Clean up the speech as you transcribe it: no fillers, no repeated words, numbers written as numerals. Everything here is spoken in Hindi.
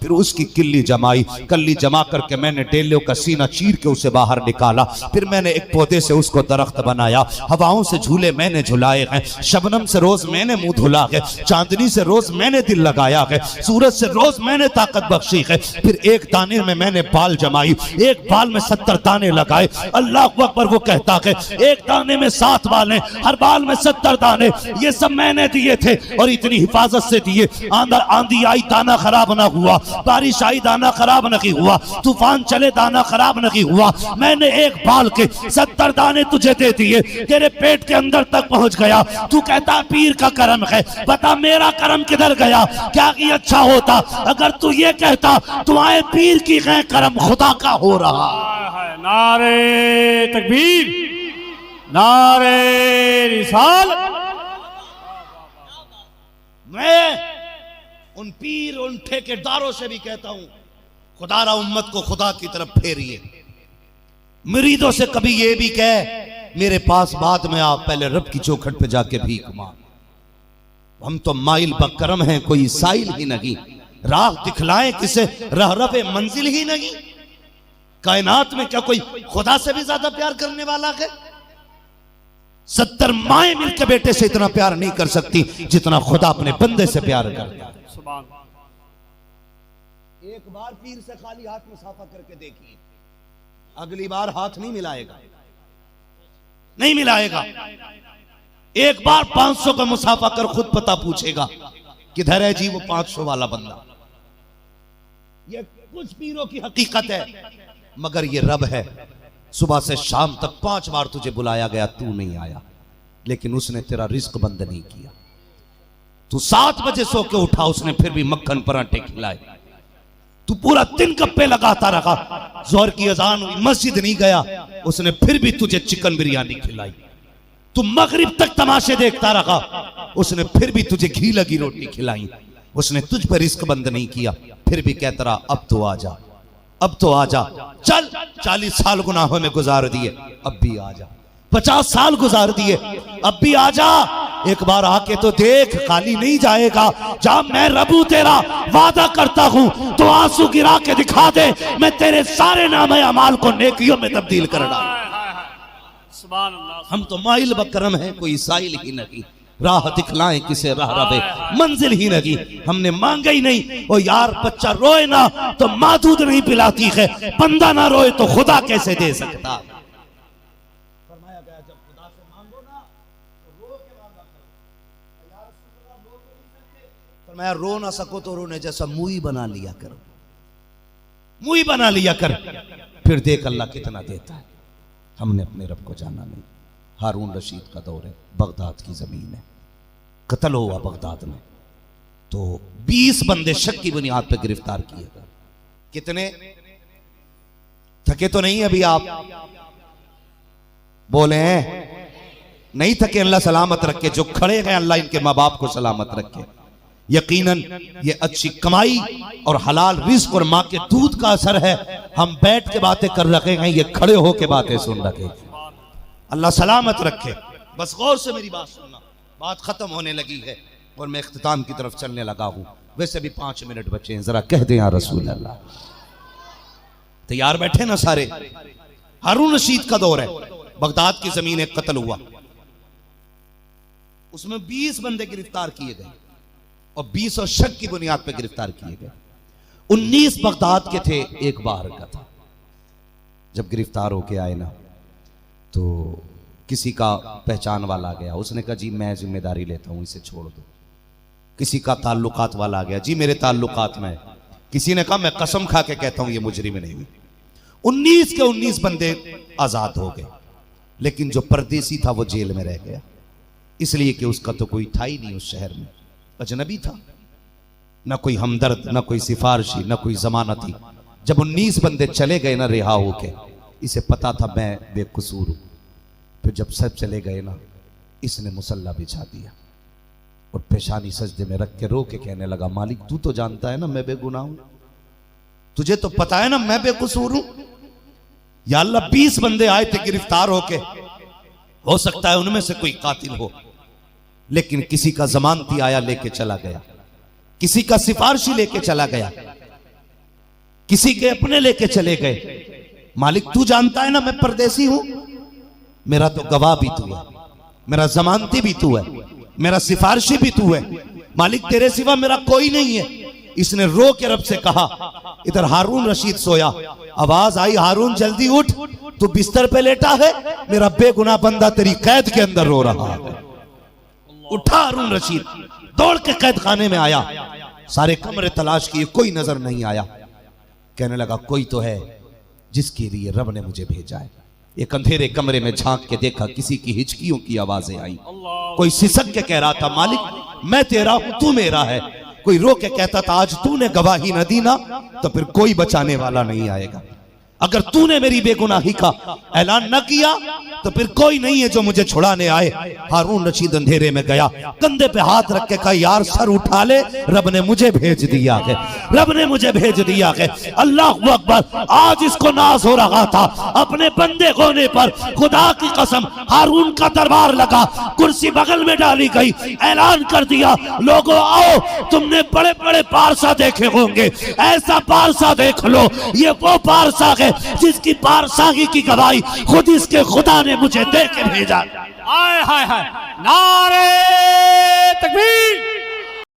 फिर उसकी किल्ली जमाई, कल्ली जमा करके मैंने डेलियों का सीना चीर के उसे बाहर निकाला। फिर मैंने एक पौधे से उसको दरख्त बनाया, हवाओं से झूले मैंने झुलाए हैं, शबनम से रोज मैंने मुंह धुला है, चांदनी से रोज मैंने दिल लगाया है, सूरज से रोज मैंने ताकत बख्शी है। फिर एक दाने में मैंने बाल जमाई, एक बाल में 70 दाने लगाए। अल्लाह अकबर। वो कहता है एक दाने में 7 बाल हैं, हर बाल में 70 दाने, ये सब मैंने दिए थे और इतनी हिफाजत से दिए। आंधी आई दाना खराब ना हुआ, बारिश आई दाना खराब नहीं हुआ, तूफान चले दाना खराब नहीं हुआ। मैंने एक बाल के 70 दाने तुझे दे दिए, तेरे पेट के अंदर तक पहुंच गया। तू कहता पीर का करम है, बता मेरा करम किधर गया? क्या कि अच्छा होता अगर तू ये कहता तुम्हारे पीर की है करम खुदा का हो रहा। नारे तकबीर, नारे रिसाल। मैं उन पीर उन ठेकेदारों से भी कहता हूं खुदारा उम्मत को खुदा की तरफ फेरिए। मुरीदों से कभी ये भी कह मेरे पास बाद में आप पहले रब की चौखट पे जाके भीख मांग। हम तो माइल बकरम हैं, कोई साइल ही नहीं, राह दिखलाएं किसे रहरबे मंजिल ही नहीं। कायनात में क्या कोई खुदा से भी ज्यादा प्यार करने वाला है? 70 माएं मिलकर बेटे से इतना प्यार नहीं कर सकती जितना खुदा अपने बंदे से प्यार करता है। एक बार पीर से खाली हाथ मुसाफा करके देखिए, अगली बार हाथ नहीं मिलाएगा, नहीं मिलाएगा। एक बार 500 का मुसाफा कर खुद पता पूछेगा किधर है जी वो 500 वाला बंदा। ये कुछ पीरों की हकीकत है, मगर ये रब है। सुबह से शाम तक 5 बार तुझे बुलाया गया, तू नहीं आया, लेकिन उसने तेरा रिस्क बंद नहीं किया। तू 7 बजे सो के उठा, उसने फिर भी मक्खन पराठे खिलाए। तू पूरा दिन गप्पे लगाता रहा, जोहर की अजान हुई मस्जिद नहीं गया, उसने फिर भी तुझे चिकन बिरयानी खिलाई। तू मगरिब तक तमाशे देखता रहा, उसने फिर भी तुझे घी लगी रोटी खिलाई। उसने तुझ पर रिस्क बंद नहीं किया, फिर भी कहता रहा अब तो आ जा, अब तो आ जा। चल 40 साल गुनाहों में गुजार दिए, अब भी आ जा। 50 साल गुजार दिए, अब भी आ जा। एक बार आके तो देख, खाली नहीं जाएगा। जब मैं रबू तेरा वादा करता हूं तो आंसू गिरा के दिखा दे, मैं तेरे सारे नामे अमाल को नेकियों में तब्दील कर डालूं। हम तो माइल बकरम हैं, कोई साइल ही नहीं, राह दिखलाएं किसे राह रबे मंजिल ही नहीं। हमने मांगा ही नहीं। ओ यार बच्चा रोए ना तो माँ दूध नहीं पिलाती है, बंदा ना रोए तो खुदा कैसे दे सकता। फरमाया गया जब खुदा से मांगो ना तो रो के मांगा करो। यार रो तो नहीं सकते, फरमाया रो ना सको तो रोने जैसा मुई बना लिया करो, मुई बना लिया कर, फिर देख अल्लाह कितना देता है। हमने अपने रब को जाना नहीं। हारून रशीद का दौर है, बगदाद की जमीन है, कत्ल हुआ बगदाद में, तो 20 बंदे शक की बुनियाद पर गिरफ्तार किए गए। कितने थके तो नहीं अभी आप बोले हैं? नहीं थके, अल्लाह सलामत रखे। जो खड़े हैं अल्लाह इनके माँ बाप को सलामत रखे। यकीनन ये अच्छी कमाई और हलाल रिस्क और माँ के दूध का असर है। हम बैठ के बातें कर रखे हैं, ये खड़े होके बातें सुन रखे। अल्लाह सलामत रखे। बस गौर से मेरी बात सुनना, बात खत्म होने लगी है और मैं इख्तिताम की तरफ चलने लगा हूं। वैसे भी 5 मिनट बचे हैं, जरा कह दें या रसूल अल्लाह। तैयार बैठे ना सारे? हारून रशीद का दौर है, बगदाद की जमीन एक कत्ल हुआ, उसमें 20 बंदे गिरफ्तार किए गए और 20 और शक की बुनियाद पर गिरफ्तार किए गए। 19 बगदाद के थे, एक बाहर का था। जब गिरफ्तार होके आए ना तो किसी का पहचान वाला आ गया, उसने कहा जी मैं जिम्मेदारी लेता हूं, इसे छोड़ दो। किसी का ताल्लुकात वाला आ गया, जी मेरे ताल्लुकात में। किसी ने कहा मैं कसम खा के कहता हूं ये मुजरिम नहीं हुई। 19 के 19 बंदे आजाद हो गए, लेकिन जो परदेसी था वो जेल में रह गया, इसलिए कि उसका तो कोई था ही नहीं उस शहर में, अजनबी था, ना कोई हमदर्द, ना कोई सिफारिशी, ना कोई जमानती। जब 19 बंदे चले गए ना रिहा होके, इसे पता था मैं बेकसूर हूं। फिर जब सब चले गए ना, इसने मुसल्ला बिछा दिया और पेशानी सजदे में रख के रो के कहने लगा मालिक तू तो जानता है ना मैं बेगुनाह हूं, तुझे तो पता है ना मैं बेकसूर हूं। या अल्लाह 20 बंदे आए थे गिरफ्तार होके, हो सकता है उनमें से कोई कातिल हो, लेकिन किसी का जमानती आया लेके चला गया, किसी का सिफारिशी लेके चला गया, किसी के अपने लेके चले गए। मालिक तू जानता है ना मैं परदेसी हूं, मेरा तो गवाह भी तू है, मेरा जमानती भी तू है, मेरा सिफारिशी भी तू है। मालिक तेरे सिवा मेरा कोई नहीं है। इसने रो के रब से कहा। इधर हारून रशीद सोया, आवाज आई हारून जल्दी उठ, तू बिस्तर पे लेटा है, मेरा बेगुनाह बंदा तेरी कैद के अंदर रो रहा है। उठा हारून रशीद, दौड़ के कैद खाने में आया, सारे कमरे तलाश किए, कोई नजर नहीं आया। कहने लगा कोई तो है जिसके लिए रब ने मुझे भेजा है। एक अंधेरे कमरे में झांक के देखा, किसी की हिचकियों की आवाजें आई। कोई सिसक के कह रहा था मालिक मैं तेरा हूं तू मेरा है। कोई रो के कहता था आज तूने गवाही न दी ना तो फिर कोई बचाने वाला नहीं आएगा। अगर तूने मेरी बेगुनाही का ऐलान न किया तो फिर कोई नहीं है जो मुझे छुड़ाने आए। हारून रशीद अंधेरे में गया, कंधे पे हाथ रख के कहा यार सर उठा ले, रब ने मुझे भेज दिया है, रब ने मुझे भेज दिया है। अल्लाह अकबर। आज इसको नाज हो रहा था अपने बंदे होने पर। खुदा की कसम हारून का दरबार लगा, कुर्सी बगल में डाली गई, ऐलान कर दिया लोगों आओ, तुमने बड़े बड़े पारसा देखे होंगे, ऐसा पारसा देख लो। ये वो पारसा है जिसकी पारसाही की गवाही खुद इसके खुदा ने मुझे दे के भेजा। आय हाय हाय, नारे तकबीर,